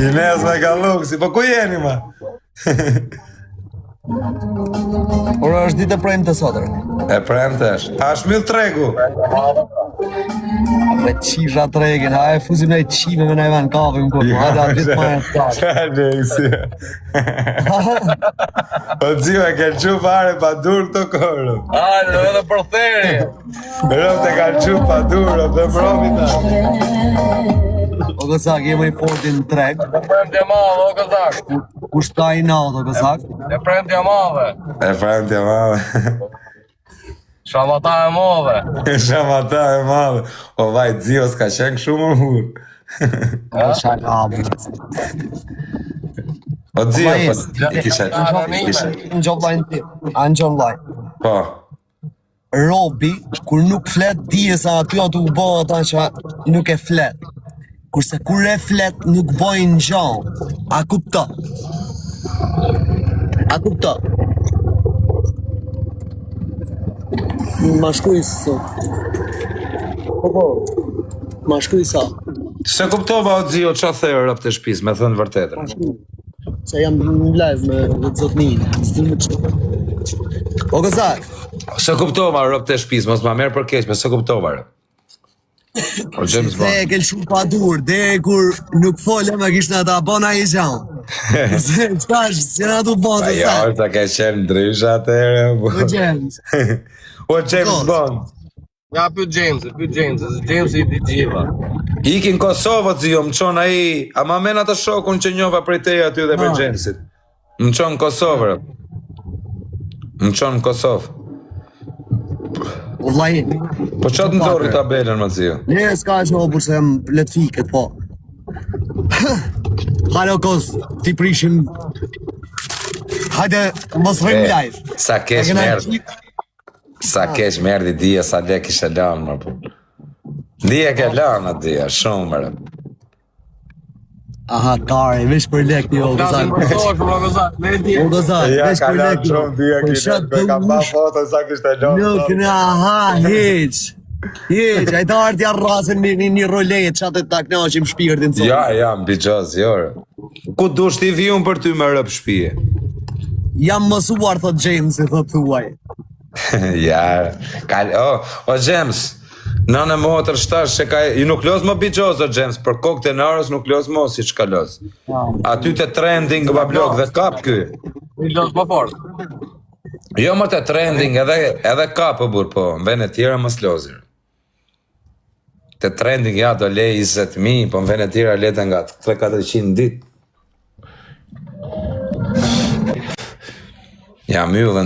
Ines me Galluksi, po ku jeni ma? Ora është ditë e premte sot. E premte është. A shmyll tregu? Me qisha tregin, ha e fuzim në i qime me në Ivan Kavim kur, hada ditë ma e stashë. O dzio e ke qu fare pa dur të korë. Hajde, edhe për theri. Rëm të ka qu pa dur, o të mromi ta. O Gëzak, jemi i fortin në treg. E premtja madhe, o Gëzak. Kush ta i naut, o Gëzak? E premtja madhe. E premtja madhe. Shamata e madhe. Shamata e madhe. O vaj, dzio s'ka qenë shumë më hur. Shakabu. O dzio, po i kisha. Në gjob lajnë ti, anë gjob lajnë. Po. Robi, kur nuk flet, dije sa aty atë u bo ata që nuk e flet. Kurse kur e flet, nuk bojnë gjonë. A kupto? A kupto? Ma shkuj sot. Po. Ma shkuj sa. Se kuptova o dzio qa thejë rëp të shpis, me thënë vërtetër. Se jam në live me zotnin. O Gëzak. Se kuptova rëp të shpis, mos ma merë për keq, me se kuptova rëp. O James Bond. Dhe e ke shumë pa dur, dhe kur nuk folem e kishtë në ta bona i gjanë. Se qkash, se në tu bon se Ja, sa. orta ke qenë ndryshe atëre. O James. O James Bond. Ja, pyet James i di gjiva. Ikin Kosovë, zio, më qonë aji, a ma mena të shokun që njova prej teja aty dhe prej Jamesit. Më qonë Kosovë, rëp. Më qonë Kosovë. O vlajin. Po qatë në zorë tabelën, më zio? Ne s'ka që o përse jem letfiket, po. Halo kos, ti prishim. Hajde, mos rrim live. Sa kesh merdi. Sa kesh merdi, dhja sa lek ishe lanë, më po. Dhja ke lanë atë dhja, shumë, më rëp. Aha, kare, vesh për lek ti, o Gëzak. Flasim për sosh, o Gëzak, ne di. O Gëzak, vesh për lek ti. Po shatë të mush, sa kishte nuk në aha, heq. Heq, a i të artja rrasën një rolejet që atë të knaqim shpirtin sonë. Ja, mbi gjaz, jore. Ku dush t'i vijun për ty me rëp shpije? Jam mësuar, thot James, i thot thuaj. Ja, o James, nënë motër shtash që ka, i nuk los më bijos o James, për kokë të narës nuk los më si që ka los. Aty të trending ba blok dhe kap ky. I los më fort. Jo më të trending edhe kap o bur, po, në vene tjera më slozir. Të trending ja do le 20.000, po në vene tjera lete nga 300-400 dit. Ja, myllën.